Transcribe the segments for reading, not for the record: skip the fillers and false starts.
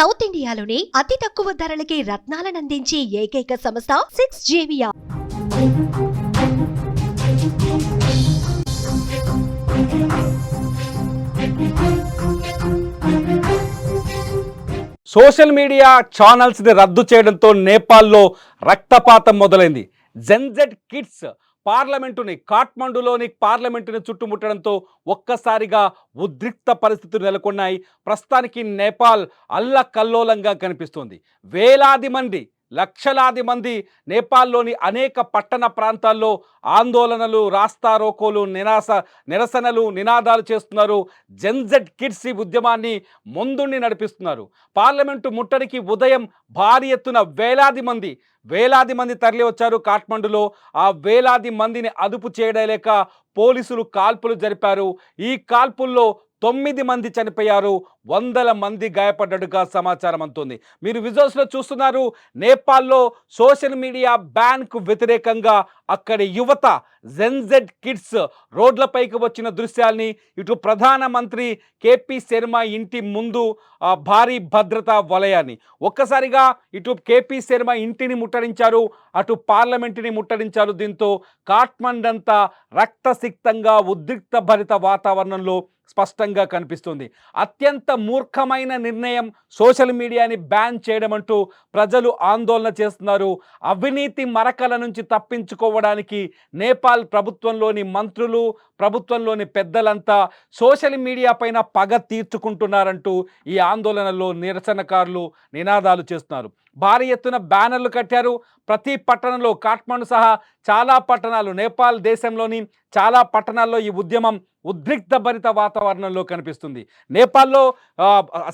South ఇండియాలోని అతి తక్కువ ధరలకి రత్నాలనందించే ఏకైక సంస్థ 6JVR. సోషల్ మీడియా ఛానల్స్ ని రద్దు చేయడంతో నేపాల్లో రక్తపాతం మొదలైంది. జెన్జెడ్ కిడ్స్ కాఠ్మండూలోని పార్లమెంటుని చుట్టుముట్టడంతో ఒక్కసారిగా ఉద్రిక్త పరిస్థితులు నెలకొన్నాయి. ప్రస్తుతానికి నేపాల్ అల్లకల్లోలంగా కనిపిస్తుంది. వేలాది మంది, లక్షలాది మంది నేపాల్లోని అనేక పట్టణ ప్రాంతాల్లో ఆందోళనలు, రాస్తారోకోలు, నిరసనలు, నినాదాలు చేస్తున్నారు. జెన్జెడ్ కిడ్స్ ఈ ఉద్యమాన్ని ముందుండి నడిపిస్తున్నారు. పార్లమెంటు ముట్టడికి ఉదయం భారీ ఎత్తున వేలాది మంది తరలి వచ్చారు కాఠ్మండూలో. ఆ వేలాది మందిని అదుపు చేయలేక పోలీసులు కాల్పులు జరిపారు. ఈ కాల్పుల్లో 9 మంది చనిపోయారు, 100 మంది గాయపడ్డట్టుగా సమాచారం అందుతుంది. మీరు విజువల్స్లో చూస్తున్నారు. నేపాల్లో సోషల్ మీడియా బ్యాన్కు వ్యతిరేకంగా అక్కడి యువత జెన్జెడ్ కిడ్స్ రోడ్లపైకి వచ్చిన దృశ్యాల్ని, ఇటు ప్రధానమంత్రి కేపీ శర్మ ఇంటి ముందు భారీ భద్రతా వలయాన్ని, ఒక్కసారిగా ఇటు కేపీ శర్మ ఇంటిని ముట్టడించారు, అటు పార్లమెంటుని ముట్టడించారు. దీంతో కాఠ్మండు అంతా రక్తసిక్తంగా ఉద్రిక్త భరిత వాతావరణంలో స్పష్టంగా కనిపిస్తుంది. అత్యంత మూర్ఖమైన నిర్ణయం సోషల్ మీడియాని బ్యాన్ చేయడం అంటూ ప్రజలు ఆందోళన చేస్తున్నారు. అవినీతి మరకల నుంచి తప్పించుకోవడానికి నేపాల్ ప్రభుత్వంలోని మంత్రులు, ప్రభుత్వంలోని పెద్దలంతా సోషల్ మీడియా పైన పగ తీర్చుకుంటున్నారంటూ ఈ ఆందోళనలో నిరసనకారులు నినాదాలు చేస్తున్నారు. భారీ ఎత్తున బ్యానర్లు కట్టారు. ప్రతి పట్టణంలో, కాఠ్మండు సహా చాలా పట్టణాలు, నేపాల్ దేశంలోని చాలా పట్టణాల్లో ఈ ఉద్యమం ఉద్రిక్త భరిత వాతావరణంలో కనిపిస్తుంది. నేపాల్లో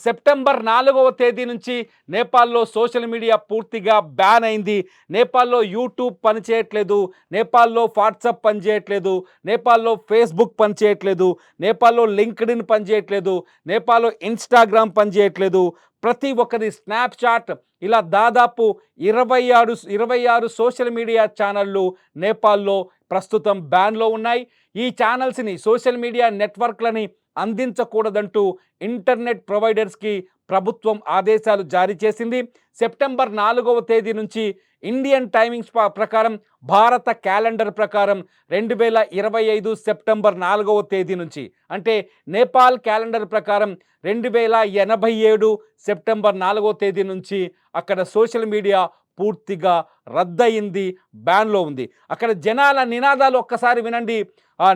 సెప్టెంబర్ 4వ తేదీ నుంచి నేపాల్లో సోషల్ మీడియా పూర్తిగా బ్యాన్ అయింది. నేపాల్లో యూట్యూబ్ పనిచేయట్లేదు, నేపాల్లో వాట్సాప్ పనిచేయట్లేదు, నేపాల్లో ఫేస్బుక్ పనిచేయట్లేదు, నేపాల్లో లింక్డ్ఇన్ పనిచేయట్లేదు, నేపాల్లో ఇన్స్టాగ్రామ్ పనిచేయట్లేదు. ప్రతి ఒక్కరి స్నాప్చాట్, ఇలా దాదాపు 26 సోషల్ మీడియా ఛానళ్ళు నేపాల్లో ప్రస్తుతం బ్యాన్లో ఉన్నాయి. ఈ ఛానల్స్ని, సోషల్ మీడియా నెట్వర్క్లని అందించకూడదంటూ ఇంటర్నెట్ ప్రొవైడర్స్కి ప్రభుత్వం ఆదేశాలు జారీ చేసింది. సెప్టెంబర్ 4వ తేదీ నుంచి ఇండియన్ టైమింగ్స్ ప్రకారం, భారత క్యాలెండర్ ప్రకారం 2025 సెప్టెంబర్ 4వ తేదీ నుంచి, అంటే నేపాల్ క్యాలెండర్ ప్రకారం 2087 సెప్టెంబర్ 4వ తేదీ నుంచి అక్కడ సోషల్ మీడియా పూర్తిగా రద్దయింది, బ్యాన్లో ఉంది. అక్కడ జనాల నినాదాలు ఒక్కసారి వినండి.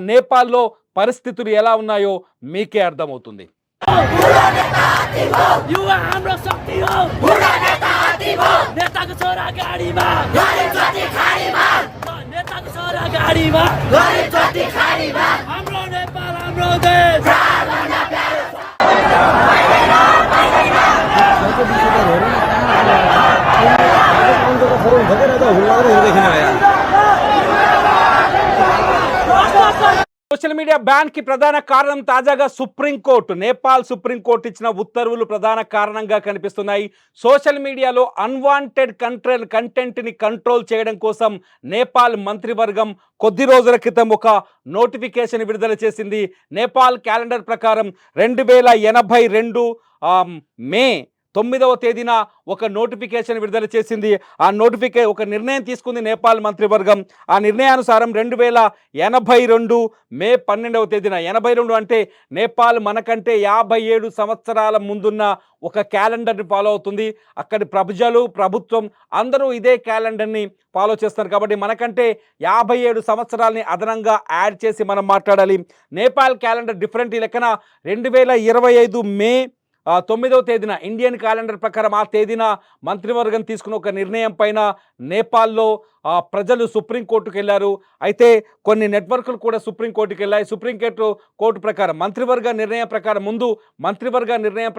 నేపాల్లో పరిస్థితులు ఎలా ఉన్నాయో మీకే అర్థమవుతుంది. సోషల్ మీడియా బ్యాన్కి ప్రధాన కారణం తాజాగా నేపాల్ సుప్రీంకోర్టు ఇచ్చిన ఉత్తర్వులు ప్రధాన కారణంగా కనిపిస్తున్నాయి. సోషల్ మీడియాలో అన్వాంటెడ్ కంటెంట్ని కంట్రోల్ చేయడం కోసం నేపాల్ మంత్రివర్గం కొద్ది రోజుల క్రితం ఒక నోటిఫికేషన్ విడుదల చేసింది. నేపాల్ క్యాలెండర్ ప్రకారం 2082 మే 9వ తేదీన ఒక నోటిఫికేషన్ విడుదల చేసింది. ఒక నిర్ణయం తీసుకుంది నేపాల్ మంత్రివర్గం. ఆ నిర్ణయానుసారం 2082 మే 12వ తేదీన, 82 అంటే నేపాల్ మనకంటే 57 సంవత్సరాల ముందున్న ఒక క్యాలెండర్ని ఫాలో అవుతుంది. అక్కడి ప్రజలు, ప్రభుత్వం అందరూ ఇదే క్యాలెండర్ని ఫాలో చేస్తారు. కాబట్టి మనకంటే 57 సంవత్సరాలని అదనంగా యాడ్ చేసి మనం మాట్లాడాలి. Nepal calendar different. ఈ లెక్కన 2025 మే 9వ తేదీన ఇండియన్ క్యాలెండర్ ప్రకారం ఆ తేదీన మంత్రివర్గం తీసుకున్న ఒక నిర్ణయం పైన నేపాల్లో ప్రజలు సుప్రీంకోర్టుకు వెళ్ళారు. అయితే కొన్ని నెట్వర్క్లు కూడా సుప్రీంకోర్టుకు వెళ్ళాయి. సుప్రీంకోర్టు ప్రకారం మంత్రివర్గ నిర్ణయం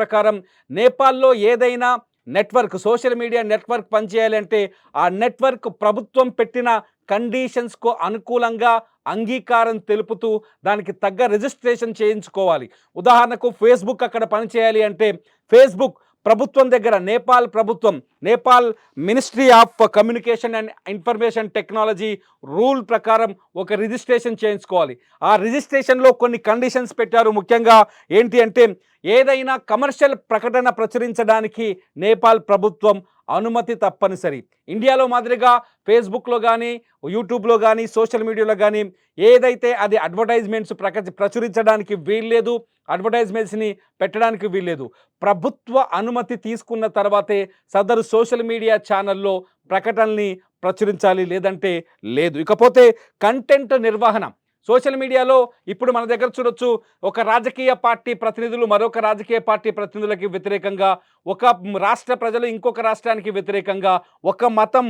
ప్రకారం నేపాల్లో ఏదైనా నెట్వర్క్, సోషల్ మీడియా నెట్వర్క్ పనిచేయాలంటే ఆ నెట్వర్క్ ప్రభుత్వం పెట్టిన కండిషన్స్కు అనుకూలంగా అంగీకారం తెలుపుతూ దానికి తగ్గ రిజిస్ట్రేషన్ చేయించుకోవాలి. ఉదాహరణకు ఫేస్బుక్ అక్కడ పనిచేయాలి అంటే ఫేస్బుక్ ప్రభుత్వం దగ్గర, నేపాల్ ప్రభుత్వం Nepal ministry of communication and information technology rule ప్రకారం ఒక రిజిస్ట్రేషన్ చేయించుకోవాలి. ఆ రిజిస్ట్రేషన్లో కొన్ని కండిషన్స్ పెట్టారు. ముఖ్యంగా ఏంటి అంటే, ఏదైనా కమర్షియల్ ప్రకటన ప్రచురించడానికి నేపాల్ ప్రభుత్వం అనుమతి తప్పనిసరి. ఇండియాలో మాదిరిగా ఫేస్బుక్లో కానీ, యూట్యూబ్లో కానీ, సోషల్ మీడియాలో కానీ ఏదైతే అది అడ్వర్టైజ్మెంట్స్ ప్రచురించడానికి వీల్లేదు, అడ్వర్టైజ్మెంట్స్ని పెట్టడానికి వీల్లేదు. ప్రభుత్వ అనుమతి తీసుకున్న తర్వాతే సదరు సోషల్ మీడియా ఛానల్లో ప్రకటనల్ని ప్రచురించాలి, లేదంటే లేదు. ఇకపోతే కంటెంట్ నిర్వహణ. సోషల్ మీడియాలో ఇప్పుడు మన దగ్గర చూడొచ్చు, ఒక రాజకీయ పార్టీ ప్రతినిధులు మరొక రాజకీయ పార్టీ ప్రతినిధులకి వ్యతిరేకంగా, ఒక రాష్ట్ర ప్రజలు ఇంకొక రాష్ట్రానికి వ్యతిరేకంగా, ఒక మతం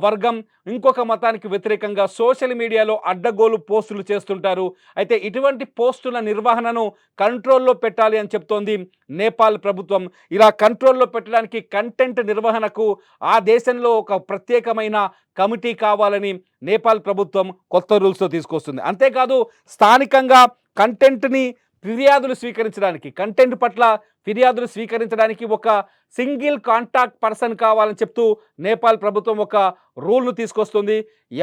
వర్గం ఇంకొక మతానికి వ్యతిరేకంగా సోషల్ మీడియాలో అడ్డగోలు పోస్టులు చేస్తుంటారు. అయితే ఇటువంటి పోస్టుల నిర్వహణను కంట్రోల్లో పెట్టాలి అని చెప్తోంది నేపాల్ ప్రభుత్వం. ఇలా కంట్రోల్లో పెట్టడానికి కంటెంట్ నిర్వహణకు ఆ దేశంలో ఒక ప్రత్యేకమైన కమిటీ కావాలని నేపాల్ ప్రభుత్వం కొత్త రూల్స్తో తీసుకొస్తుంది. అంతేకాదు, స్థానికంగా కంటెంట్ని ఫిర్యాదులు స్వీకరించడానికి, కంటెంట్ పట్ల ఫిర్యాదులు స్వీకరించడానికి ఒక సింగిల్ కాంటాక్ట్ పర్సన్ కావాలని చెప్తూ నేపాల్ ప్రభుత్వం ఒక రూల్ను తీసుకొస్తుంది.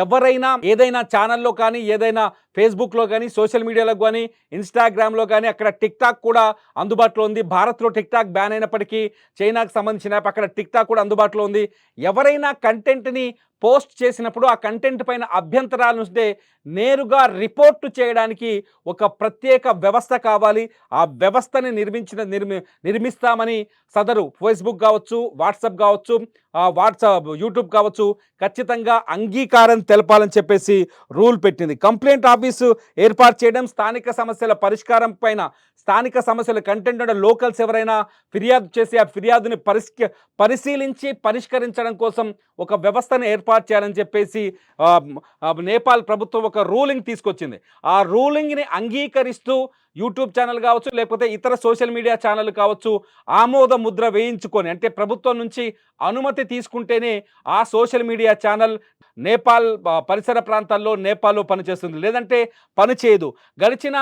ఎవరైనా ఏదైనా ఛానల్లో కానీ, ఏదైనా ఫేస్బుక్లో కానీ, సోషల్ మీడియాలో కానీ, ఇన్స్టాగ్రామ్లో కానీ, అక్కడ టిక్టాక్ కూడా అందుబాటులో ఉంది. భారత్లో టిక్టాక్ బ్యాన్ అయినప్పటికీ చైనాకు సంబంధించిన యాప్, అక్కడ టిక్టాక్ కూడా అందుబాటులో ఉంది. ఎవరైనా కంటెంట్ని పోస్ట్ చేసినప్పుడు ఆ కంటెంట్ పైన అభ్యంతరాలు ఉంటే నేరుగా రిపోర్టు చేయడానికి ఒక ప్రత్యేక వ్యవస్థ కావాలి. ఆ వ్యవస్థని నిర్మిస్తామని సదరు ఫేస్బుక్ కావచ్చు, వాట్సాప్ కావచ్చు, యూట్యూబ్ కావచ్చు ఖచ్చితంగా అంగీకారం తెలపాలని చెప్పేసి రూల్ పెట్టింది. కంప్లైంట్ ఆఫీసు ఏర్పాటు చేయడం, స్థానిక సమస్యల పరిష్కారం పైన, స్థానిక సమస్యల కంటెంట్ అంటే లోకల్స్ ఎవరైనా ఫిర్యాదు చేసి ఆ ఫిర్యాదుని పరిశీలించి పరిష్కరించడం కోసం ఒక వ్యవస్థను ఏర్పాటు చేయాలని చెప్పేసి నేపాల్ ప్రభుత్వం ఒక రూలింగ్ తీసుకొచ్చింది. ఆ రూలింగ్ని అంగీకరిస్తూ యూట్యూబ్ ఛానల్ కావచ్చు, లేకపోతే ఇతర సోషల్ మీడియా ఛానల్ కావచ్చు, ఆమోద ముద్ర వేయించుకొని, అంటే ప్రభుత్వం నుంచి అనుమతి తీసుకుంటేనే ఆ సోషల్ మీడియా ఛానల్ నేపాల్ పరిసర ప్రాంతాల్లో నేపాల్లో పనిచేస్తుంది, లేదంటే పనిచేయదు. గడిచిన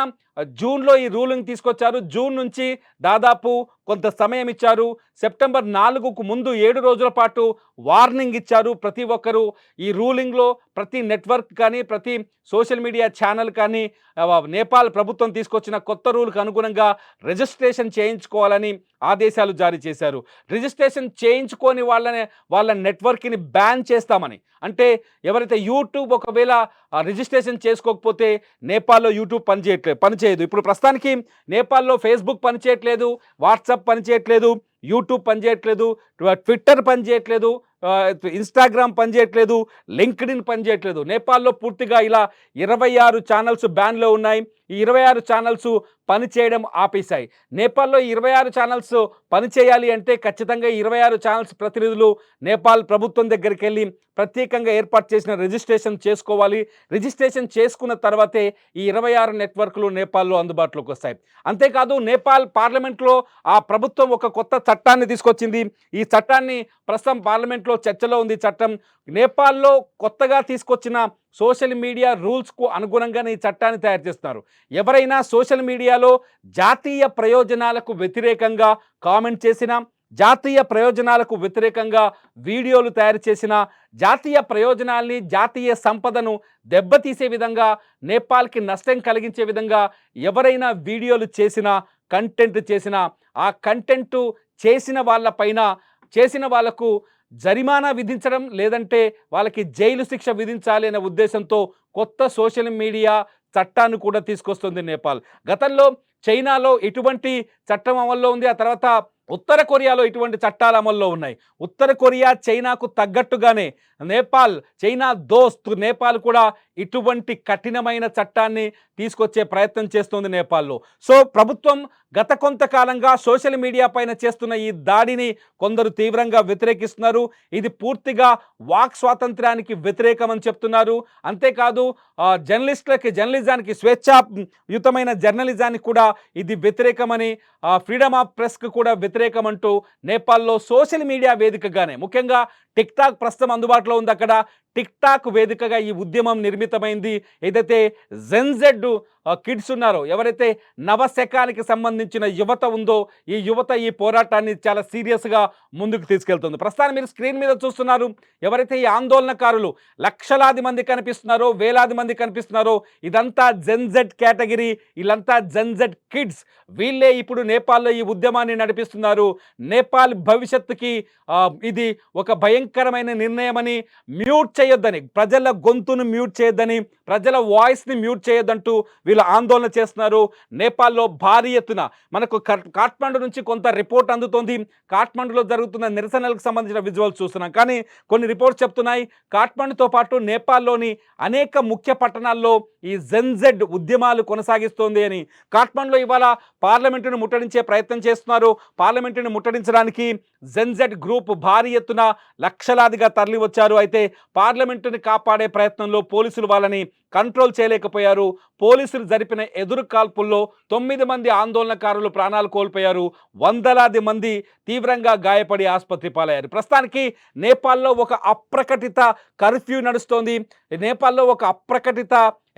జూన్లో ఈ రూలింగ్ తీసుకొచ్చారు. జూన్ నుంచి దాదాపు కొంత సమయం ఇచ్చారు. సెప్టెంబర్ 4కు ముందు 7 రోజుల పాటు వార్నింగ్ ఇచ్చారు. ప్రతి ఒక్కరూ ఈ రూలింగ్లో, ప్రతి నెట్వర్క్ కానీ, ప్రతి సోషల్ మీడియా ఛానల్ కానీ నేపాల్ ప్రభుత్వం తీసుకొచ్చిన కొత్త రూల్కి అనుగుణంగా రిజిస్ట్రేషన్ చేయించుకోవాలని ఆదేశాలు జారీ చేశారు. రిజిస్ట్రేషన్ చేయించుకొని వాళ్ళ నెట్వర్క్ని బ్యాన్ చేస్తామని, అంటే ఎవరైతే యూట్యూబ్ ఒకవేళ రిజిస్ట్రేషన్ చేసుకోకపోతే నేపాల్లో యూట్యూబ్ పనిచేయదు. ఇప్పుడు ప్రస్తుతానికి నేపాల్లో ఫేస్బుక్ పనిచేయట్లేదు, వాట్సాప్ పనిచేయట్లేదు, యూట్యూబ్ పనిచేయట్లేదు, ట్విట్టర్ పనిచేయట్లేదు, ఇన్స్టాగ్రామ్ పనిచేయట్లేదు, లింక్డ్ఇన్ పనిచేయట్లేదు. నేపాల్లో పూర్తిగా ఇలా 26 ఛానల్స్ బ్యాన్లో ఉన్నాయి. ఈ 26 ఛానల్స్ పనిచేయడం ఆపేశాయి. నేపాల్లో 26 ఛానల్స్ పనిచేయాలి అంటే ఖచ్చితంగా 26 ఛానల్స్ ప్రతినిధులు నేపాల్ ప్రభుత్వం దగ్గరికి వెళ్ళి ప్రత్యేకంగా ఏర్పాటు చేసిన రిజిస్ట్రేషన్ చేసుకోవాలి. రిజిస్ట్రేషన్ చేసుకున్న తర్వాతే ఈ 26 నెట్వర్క్లు నేపాల్లో అందుబాటులోకి వస్తాయి. అంతేకాదు, నేపాల్ పార్లమెంట్లో ఆ ప్రభుత్వం ఒక కొత్త చట్టాన్ని తీసుకొచ్చింది. ఈ చట్టాన్ని ప్రస్తుతం పార్లమెంట్లో చర్చలో ఉంది. చట్టం నేపాల్లో కొత్తగా తీసుకొచ్చిన సోషల్ మీడియా రూల్స్కు అనుగుణంగానే ఈ చట్టాన్ని తయారు చేస్తున్నారు. ఎవరైనా సోషల్ మీడియాలో జాతీయ ప్రయోజనాలకు వ్యతిరేకంగా కామెంట్ చేసినా, జాతీయ ప్రయోజనాలకు వ్యతిరేకంగా వీడియోలు తయారు చేసిన, జాతీయ ప్రయోజనాల్ని, జాతీయ సంపదను దెబ్బతీసే విధంగా, నేపాల్కి నష్టం కలిగించే విధంగా ఎవరైనా వీడియోలు చేసినా, కంటెంట్ చేసినా, ఆ కంటెంట్ చేసిన వాళ్లకు జరిమానా విధించడం, లేదంటే వాళ్ళకి జైలు శిక్ష విధించాలి అనే ఉద్దేశంతో కొత్త సోషల్ మీడియా చట్టాన్ని కూడా తీసుకొస్తుంది నేపాల్. గతంలో చైనాలో ఇటువంటి చట్టం అమల్లో ఉంది. ఆ తర్వాత ఉత్తర కొరియాలో ఇటువంటి చట్టాలు అమల్లో ఉన్నాయి. ఉత్తర కొరియా చైనాకు తగ్గట్టుగానే చైనా దోస్త్ నేపాల్ కూడా ఇటువంటి కఠినమైన చట్టాన్ని తీసుకొచ్చే ప్రయత్నం చేస్తుంది నేపాల్లో. సో ప్రభుత్వం గత కొంతకాలంగా సోషల్ మీడియా పైన చేస్తున్న ఈ దాడిని కొందరు తీవ్రంగా వ్యతిరేకిస్తున్నారు. ఇది పూర్తిగా వాక్ స్వాతంత్ర్యానికి వ్యతిరేకమని చెప్తున్నారు. అంతేకాదు, జర్నలిజానికి, స్వేచ్ఛాయుతమైన జర్నలిజానికి కూడా ఇది వ్యతిరేకమని, ఫ్రీడమ్ ఆఫ్ ప్రెస్కి కూడా వ్యతిరేకమంటూ నేపాల్లో సోషల్ మీడియా వేదికగానే, ముఖ్యంగా టిక్టాక్ ప్రస్తుతం అందుబాటులో ఉంది. అక్కడ టిక్టాక్ వేదికగా ఈ ఉద్యమం నిర్మితమైంది. ఏదైతే జెన్జెడ్ కిడ్స్ ఉన్నారో, ఎవరైతే నవశకానికి సంబంధించిన యువత ఉందో, ఈ యువత ఈ పోరాటాన్ని చాలా సీరియస్గా ముందుకు తీసుకెళ్తుంది. ప్రస్తుతాన్ని మీరు స్క్రీన్ మీద చూస్తున్నారు, ఎవరైతే ఈ ఆందోళనకారులు లక్షలాది మంది కనిపిస్తున్నారో, వేలాది మంది కనిపిస్తున్నారో, ఇదంతా జెన్జెడ్ కేటగిరీ, వీళ్ళంతా జెన్జెడ్ కిడ్స్. వీళ్ళే ఇప్పుడు నేపాల్లో ఈ ఉద్యమాన్ని నడిపిస్తున్నారు. నేపాల్ భవిష్యత్తుకి ఇది ఒక భయంకరమైన నిర్ణయమని, మ్యూట్ చేయొద్దని, ప్రజల గొంతును మ్యూట్ చేయొద్దని, ప్రజల వాయిస్ని మ్యూట్ చేయొద్దంటూ వీళ్ళు ఆందోళన చేస్తున్నారు. నేపాల్లో భారీ ఎత్తున మనకు కాఠ్మండు నుంచి కొంత రిపోర్ట్ అందుతోంది. కాఠ్మండులో జరుగుతున్న నిరసనలకు సంబంధించిన విజువల్స్ చూస్తున్నాం. కానీ కొన్ని రిపోర్ట్స్ చెప్తున్నాయి, కాఠ్మండుతో పాటు నేపాల్లోని అనేక ముఖ్య పట్టణాల్లో ఈ జెన్జెడ్ ఉద్యమాలు కొనసాగిస్తోంది అని. కాఠ్మండులో ఇవాళ పార్లమెంటును ముట్టడించే ప్రయత్నం చేస్తున్నారు. పార్లమెంటును ముట్టడించడానికి జెన్జెడ్ గ్రూప్ భారీ ఎత్తున లక్షలాదిగా తరలి వచ్చారు. అయితే పార్లమెంటుని కాపాడే ప్రయత్నంలో పోలీసులు వాళ్ళని కంట్రోల్ చేయలేకపోయారు. పోలీసులు జరిపిన ఎదురు కాల్పుల్లో 9 మంది ఆందోళనకారులు ప్రాణాలు కోల్పోయారు. వందలాది మంది తీవ్రంగా గాయపడి ఆసుపత్రి పాలయ్యారు. ప్రస్తుతానికి నేపాల్లో ఒక అప్రకటిత కర్ఫ్యూ నడుస్తోంది. నేపాల్లో ఒక అప్రకటిత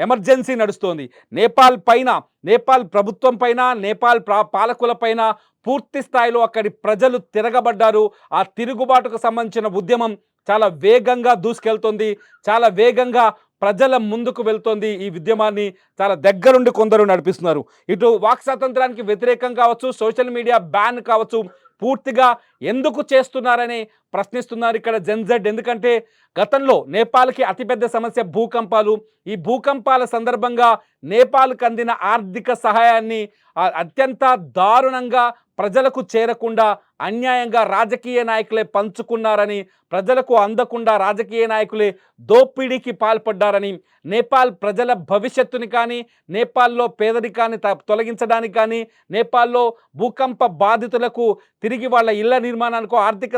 ఎమర్జెన్సీ నడుస్తోంది. నేపాల్ ప్రభుత్వం పైన, నేపాల్ పాలకుల పైన పూర్తి స్థాయిలో అక్కడి ప్రజలు తిరగబడ్డారు. ఆ తిరుగుబాటుకు సంబంధించిన ఉద్యమం చాలా వేగంగా దూసుకెళ్తుంది, చాలా వేగంగా ప్రజల ముందుకు వెళ్తోంది. ఈ ఉద్యమాన్ని చాలా దగ్గరుండి కొందరు నడిపిస్తున్నారు. ఇటు వాక్ స్వాతంత్రానికి వ్యతిరేకం కావచ్చు, సోషల్ మీడియా బ్యాన్ కావచ్చు, పూర్తిగా ఎందుకు చేస్తున్నారని ప్రశ్నిస్తున్నారు ఇక్కడ జెన్జెడ్. ఎందుకంటే గతంలో నేపాల్కి అతిపెద్ద సమస్య భూకంపాలు. ఈ భూకంపాల సందర్భంగా నేపాల్కి అందిన ఆర్థిక సహాయాన్ని అత్యంత దారుణంగా ప్రజలకు చేరకుండా అన్యాయంగా రాజకీయ నాయకులే పంచుకున్నారని, ప్రజలకు అందకుండా రాజకీయ నాయకులే దోపిడీకి పాల్పడ్డారని, నేపాల్ ప్రజల భవిష్యత్తుని కానీ, నేపాల్లో పేదరికాన్ని తొలగించడానికి కానీ, నేపాల్లో భూకంప బాధితులకు తిరిగి వాళ్ళ ఇళ్ల నిర్మాణానికి ఆర్థిక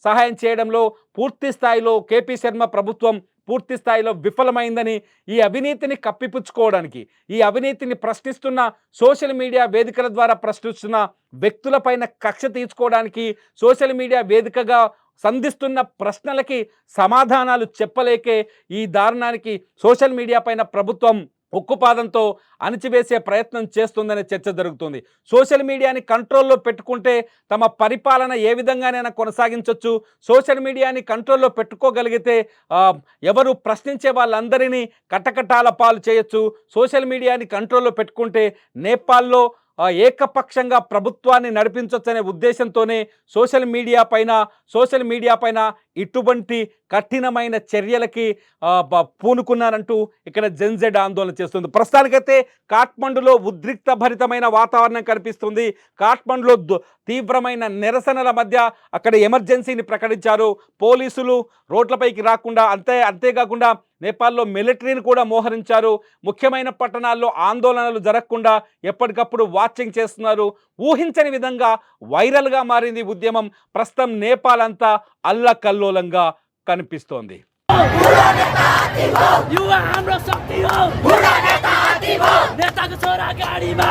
సహాయం చేయడంలో పూర్తి స్థాయిలో కేపీ శర్మ ప్రభుత్వం పూర్తి స్థాయిలో విఫలమైందని, ఈ అవినీతిని కప్పిపుచ్చుకోవడానికి, ఈ అవినీతిని ప్రశ్నిస్తున్న సోషల్ మీడియా వేదికల ద్వారా ప్రశ్నిస్తున్న వ్యక్తులపైన కక్ష తీర్చుకోవడానికి, సోషల్ మీడియా వేదికగా సంధిస్తున్న ప్రశ్నలకి సమాధానాలు చెప్పలేకే ఈ దారుణానికి సోషల్ మీడియా పైన ప్రభుత్వం ఉక్కుపాదంతో అణిచివేసే ప్రయత్నం చేస్తుందనే చర్చ జరుగుతుంది. సోషల్ మీడియాని కంట్రోల్లో పెట్టుకుంటే తమ పరిపాలన ఏ విధంగానైనా కొనసాగించవచ్చు. సోషల్ మీడియాని కంట్రోల్లో పెట్టుకోగలిగితే ఎవరు ప్రశ్నించే వాళ్ళందరినీ కటకటాల పాలు చేయొచ్చు. సోషల్ మీడియాని కంట్రోల్లో పెట్టుకుంటే నేపాల్లో ఏకపక్షంగా ప్రభుత్వాన్ని నడిపించవచ్చనే ఉద్దేశంతోనే సోషల్ మీడియా పైన ఇటువంటి కఠినమైన చర్యలకి పూనుకున్నారంటూ ఇక్కడ జెన్జెడ్ ఆందోళన చేస్తుంది. ప్రస్తుతానికైతే కాఠ్మండులో ఉద్రిక్త భరితమైన వాతావరణం కనిపిస్తుంది. కాఠ్మండులో తీవ్రమైన నిరసనల మధ్య అక్కడ ఎమర్జెన్సీని ప్రకటించారు. పోలీసులు రోడ్లపైకి రాకుండా, అంతేకాకుండా నేపాల్లో మిలిటరీని కూడా మోహరించారు. ముఖ్యమైన పట్టణాల్లో ఆందోళనలు జరగకుండా ఎప్పటికప్పుడు వాచింగ్ చేస్తున్నారు. ఊహించని విధంగా వైరల్గా మారింది ఉద్యమం. ప్రస్తుతం నేపాల్ అంతా అల్లకల్లోలంగా కనిపిస్తోంది. नेताको छोरा गाडीमा